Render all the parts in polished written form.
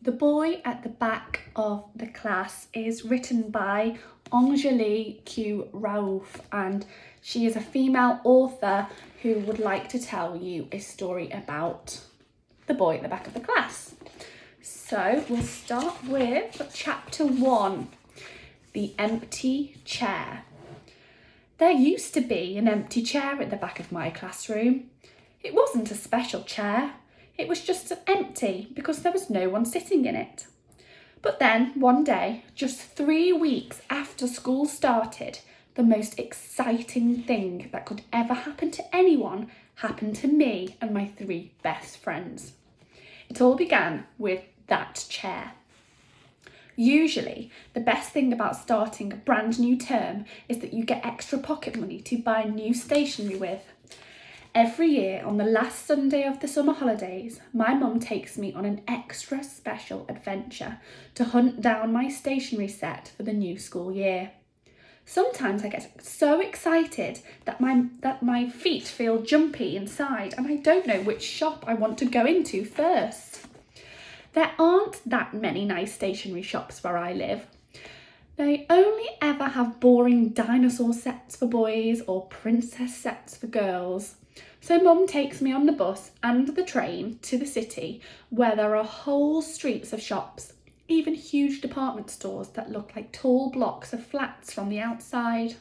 The Boy at the Back of the Class is written by Anjali Q. Rauf, and she is a female author who would like to tell you a story about the boy at the back of the class. So we'll start with chapter 1, The Empty Chair. There used to be an empty chair at the back of my classroom. It wasn't a special chair. It was just empty because there was no one sitting in it. But then one day, just 3 weeks after school started, the most exciting thing that could ever happen to anyone happened to me and my 3 best friends. It all began with that chair. Usually, the best thing about starting a brand new term is that you get extra pocket money to buy new stationery with. Every year on the last Sunday of the summer holidays, my mum takes me on an extra special adventure to hunt down my stationery set for the new school year. Sometimes I get so excited that my feet feel jumpy inside and I don't know which shop I want to go into first. There aren't that many nice stationery shops where I live. They only ever have boring dinosaur sets for boys or princess sets for girls. So Mum takes me on the bus and the train to the city where there are whole streets of shops, even huge department stores that look like tall blocks of flats from the outside.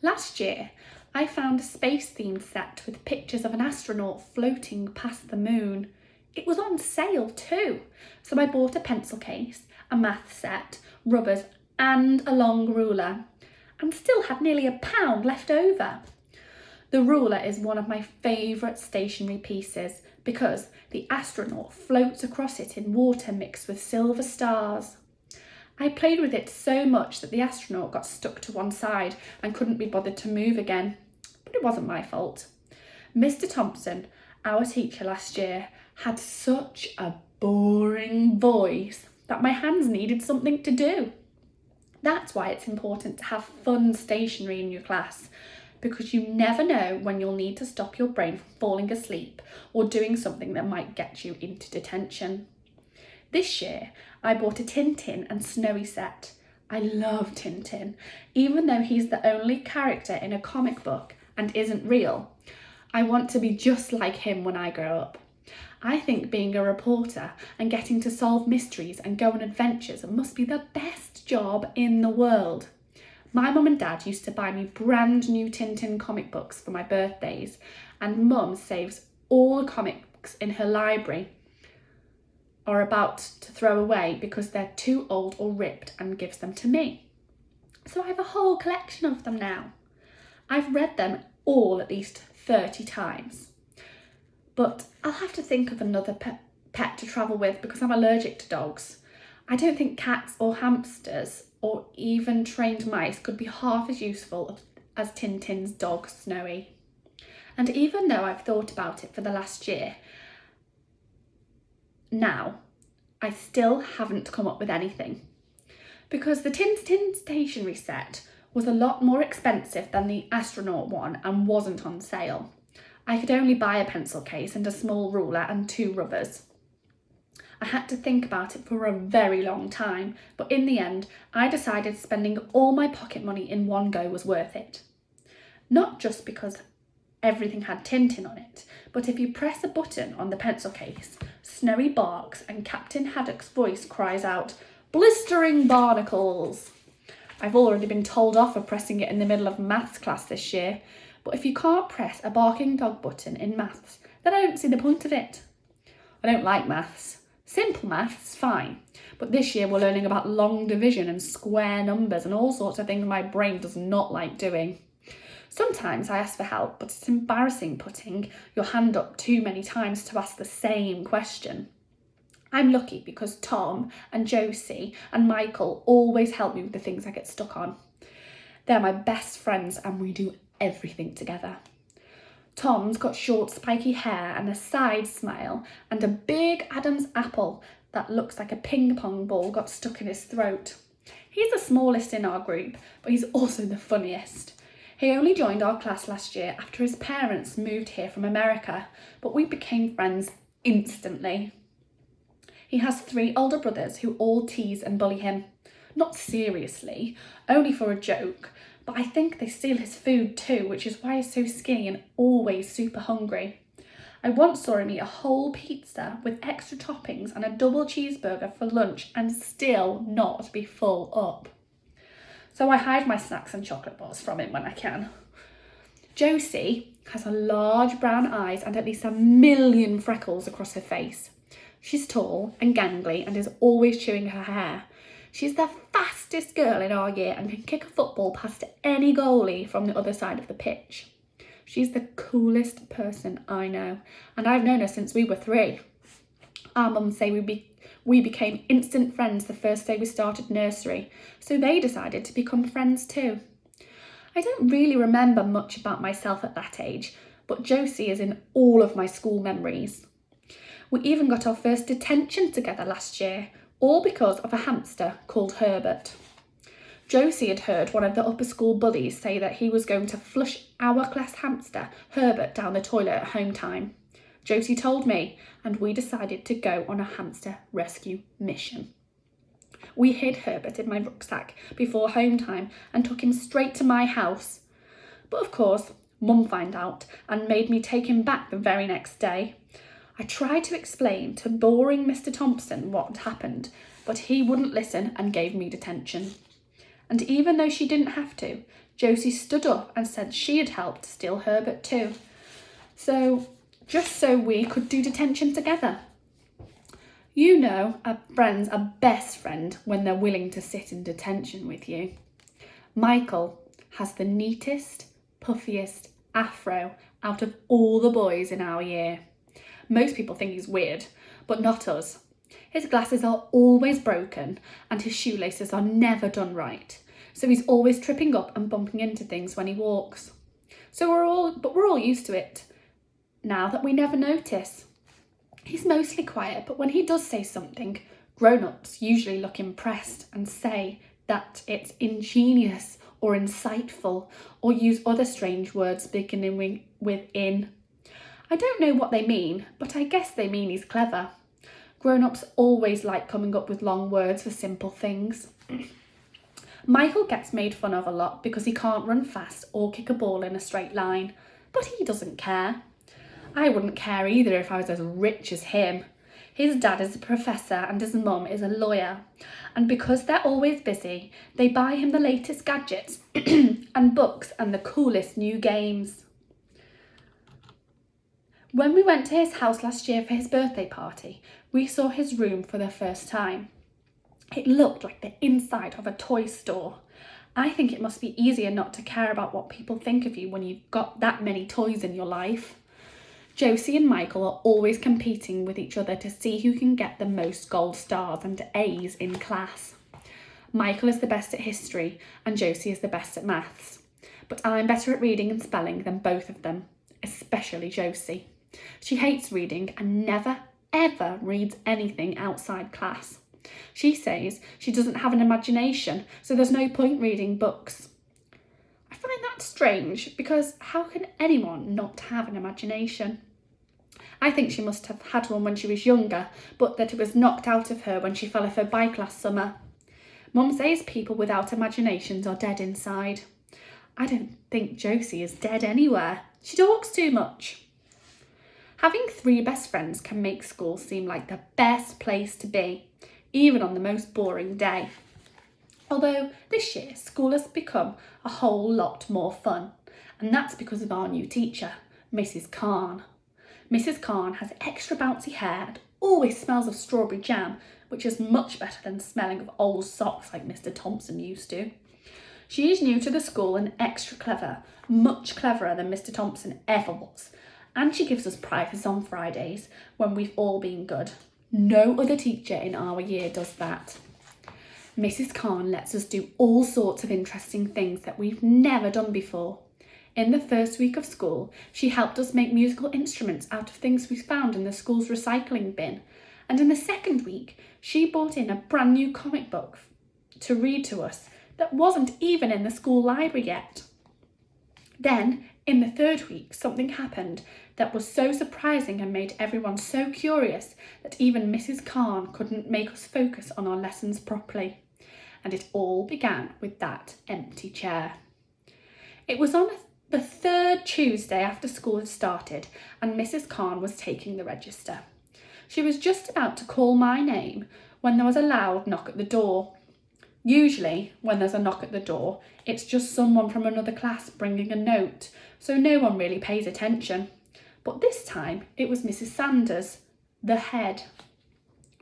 Last year, I found a space-themed set with pictures of an astronaut floating past the moon. It was on sale too, so I bought a pencil case, a math set, rubbers and a long ruler, and still had nearly £1 left over. The ruler is one of my favourite stationery pieces because the astronaut floats across it in water mixed with silver stars. I played with it so much that the astronaut got stuck to one side and couldn't be bothered to move again, but it wasn't my fault. Mr. Thompson, our teacher last year, had such a boring voice that my hands needed something to do. That's why it's important to have fun stationery in your class, because you never know when you'll need to stop your brain from falling asleep or doing something that might get you into detention. This year, I bought a Tintin and Snowy set. I love Tintin, even though he's the only character in a comic book and isn't real. I want to be just like him when I grow up. I think being a reporter and getting to solve mysteries and go on adventures must be the best job in the world. My mum and dad used to buy me brand new Tintin comic books for my birthdays, and Mum saves all the comics in her library are about to throw away because they're too old or ripped and gives them to me. So I have a whole collection of them now. I've read them all at least 30 times. But I'll have to think of another pet to travel with because I'm allergic to dogs. I don't think cats or hamsters or even trained mice could be half as useful as Tintin's dog, Snowy. And even though I've thought about it for the last year, now, I still haven't come up with anything. Because the Tintin stationery set was a lot more expensive than the astronaut one and wasn't on sale. I could only buy a pencil case and a small ruler and 2 rubbers. I had to think about it for a very long time, but in the end, I decided spending all my pocket money in one go was worth it. Not just because everything had Tintin on it, but if you press a button on the pencil case, Snowy barks and Captain Haddock's voice cries out, "Blistering barnacles!" I've already been told off for pressing it in the middle of maths class this year, but if you can't press a barking dog button in maths, then I don't see the point of it. I don't like maths. Simple maths, fine. But this year we're learning about long division and square numbers and all sorts of things my brain does not like doing. Sometimes I ask for help, but it's embarrassing putting your hand up too many times to ask the same question. I'm lucky because Tom and Josie and Michael always help me with the things I get stuck on. They're my best friends and we do everything together. Tom's got short spiky hair and a side smile and a big Adam's apple that looks like a ping pong ball got stuck in his throat. He's the smallest in our group, but he's also the funniest. He only joined our class last year after his parents moved here from America, but we became friends instantly. He has 3 older brothers who all tease and bully him. Not seriously, only for a joke, but I think they steal his food too, which is why he's so skinny and always super hungry. I once saw him eat a whole pizza with extra toppings and a double cheeseburger for lunch and still not be full up. So I hide my snacks and chocolate bars from him when I can. Josie has large brown eyes and at least 1,000,000 freckles across her face. She's tall and gangly and is always chewing her hair. She's the fastest girl in our year and can kick a football past any goalie from the other side of the pitch. She's the coolest person I know, and I've known her since we were 3. Our mums say we became instant friends the first day we started nursery, so they decided to become friends too. I don't really remember much about myself at that age, but Josie is in all of my school memories. We even got our first detention together last year, all because of a hamster called Herbert. Josie had heard one of the upper school bullies say that he was going to flush our class hamster, Herbert, down the toilet at home time. Josie told me, and we decided to go on a hamster rescue mission. We hid Herbert in my rucksack before home time and took him straight to my house. But of course, Mum found out and made me take him back the very next day. I tried to explain to boring Mr. Thompson what had happened, but he wouldn't listen and gave me detention. And even though she didn't have to, Josie stood up and said she had helped steal Herbert too. Just so we could do detention together. You know, a friend's a best friend when they're willing to sit in detention with you. Michael has the neatest, puffiest afro out of all the boys in our year. Most people think he's weird, but not us. His glasses are always broken and his shoelaces are never done right. So he's always tripping up and bumping into things when he walks. We're all used to it now that we never notice. He's mostly quiet, but when he does say something, grown-ups usually look impressed and say that it's ingenious or insightful or use other strange words beginning with in. I don't know what they mean, but I guess they mean he's clever. Grown-ups always like coming up with long words for simple things. Michael gets made fun of a lot because he can't run fast or kick a ball in a straight line, but he doesn't care. I wouldn't care either if I was as rich as him. His dad is a professor and his mum is a lawyer, and because they're always busy, they buy him the latest gadgets and books and the coolest new games. When we went to his house last year for his birthday party, we saw his room for the first time. It looked like the inside of a toy store. I think it must be easier not to care about what people think of you when you've got that many toys in your life. Josie and Michael are always competing with each other to see who can get the most gold stars and A's in class. Michael is the best at history and Josie is the best at maths. But I'm better at reading and spelling than both of them, especially Josie. She hates reading and never, ever reads anything outside class. She says she doesn't have an imagination, so there's no point reading books. I find that strange because how can anyone not have an imagination? I think she must have had one when she was younger, but that it was knocked out of her when she fell off her bike last summer. Mum says people without imaginations are dead inside. I don't think Josie is dead anywhere. She talks too much. Having 3 best friends can make school seem like the best place to be, even on the most boring day. Although this year school has become a whole lot more fun, and that's because of our new teacher, Mrs. Khan. Mrs. Khan has extra bouncy hair and always smells of strawberry jam, which is much better than smelling of old socks like Mr. Thompson used to. She is new to the school and extra clever, much cleverer than Mr. Thompson ever was. And she gives us prizes on Fridays when we've all been good. No other teacher in our year does that. Mrs. Khan lets us do all sorts of interesting things that we've never done before. In the first week of school, she helped us make musical instruments out of things we found in the school's recycling bin. And in the second week, she brought in a brand new comic book to read to us that wasn't even in the school library yet. Then, in the third week, something happened that was so surprising and made everyone so curious that even Mrs. Khan couldn't make us focus on our lessons properly. And it all began with that empty chair. It was on the third Tuesday after school had started, and Mrs. Khan was taking the register. She was just about to call my name when there was a loud knock at the door. Usually, when there's a knock at the door, it's just someone from another class bringing a note, so no one really pays attention. But this time, it was Mrs. Sanders, the head.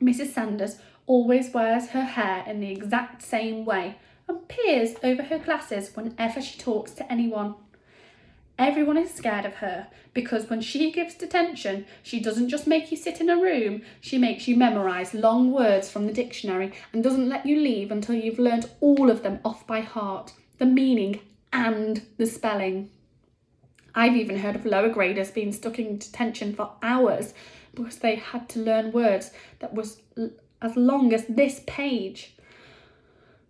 Mrs. Sanders always wears her hair in the exact same way and peers over her glasses whenever she talks to anyone. Everyone is scared of her because when she gives detention, she doesn't just make you sit in a room, she makes you memorise long words from the dictionary and doesn't let you leave until you've learnt all of them off by heart, the meaning and the spelling. I've even heard of lower graders being stuck in detention for hours because they had to learn words that was as long as this page.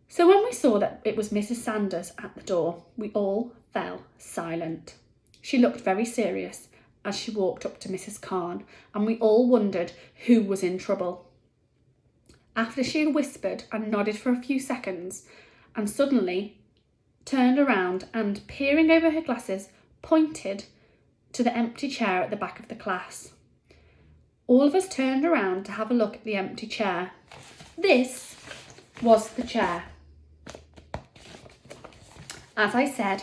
So when we saw that it was Mrs. Sanders at the door, we all fell silent. She looked very serious as she walked up to Mrs. Khan, and we all wondered who was in trouble. After she had whispered and nodded for a few seconds, and suddenly turned around and, peering over her glasses, pointed to the empty chair at the back of the class. All of us turned around to have a look at the empty chair. This was the chair. As I said,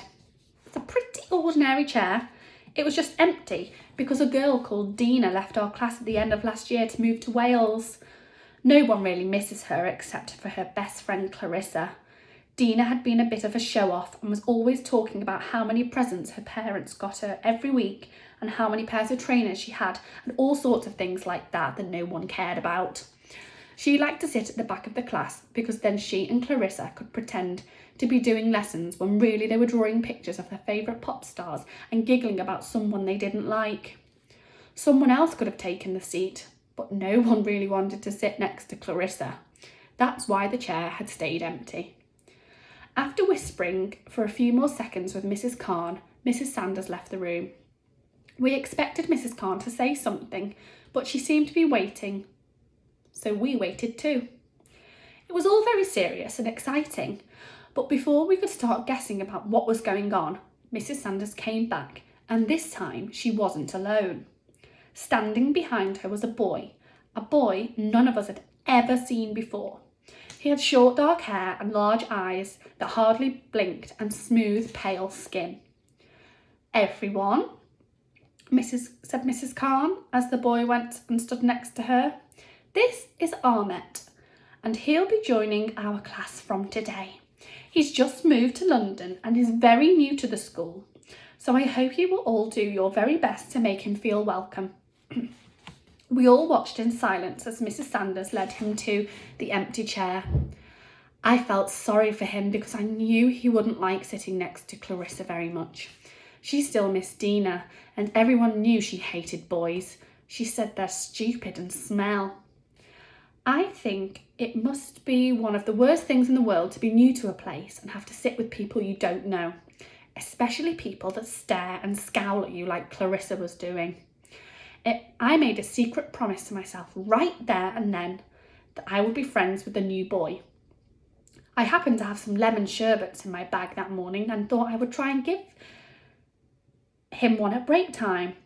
it's a pretty ordinary chair. It was just empty because a girl called Dina left our class at the end of last year to move to Wales. No one really misses her except for her best friend Clarissa. Dina had been a bit of a show-off and was always talking about how many presents her parents got her every week and how many pairs of trainers she had and all sorts of things like that no one cared about. She liked to sit at the back of the class because then she and Clarissa could pretend to be doing lessons when really they were drawing pictures of their favourite pop stars and giggling about someone they didn't like. Someone else could have taken the seat, but no one really wanted to sit next to Clarissa. That's why the chair had stayed empty. After whispering for a few more seconds with Mrs. Khan, Mrs. Sanders left the room. We expected Mrs. Khan to say something, but she seemed to be waiting, so we waited too. It was all very serious and exciting, but before we could start guessing about what was going on, Mrs. Sanders came back, and this time she wasn't alone. Standing behind her was a boy none of us had ever seen before. He had short dark hair and large eyes that hardly blinked and smooth, pale skin. "Everyone," said Mrs. Khan as the boy went and stood next to her. "This is Ahmet, and he'll be joining our class from today. He's just moved to London and is very new to the school, so I hope you will all do your very best to make him feel welcome." We all watched in silence as Mrs. Sanders led him to the empty chair. I felt sorry for him because I knew he wouldn't like sitting next to Clarissa very much. She still missed Dina, and everyone knew she hated boys. She said they're stupid and smell. I think it must be one of the worst things in the world to be new to a place and have to sit with people you don't know, especially people that stare and scowl at you like Clarissa was doing. I made a secret promise to myself right there and then that I would be friends with the new boy. I happened to have some lemon sherbets in my bag that morning and thought I would try and give him one at break time,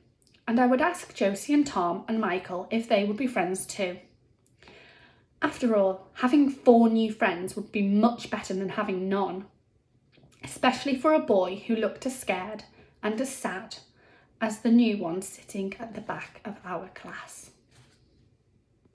and I would ask Josie and Tom and Michael if they would be friends too. After all, having 4 new friends would be much better than having none, especially for a boy who looked as scared and as sad as the new one sitting at the back of our class.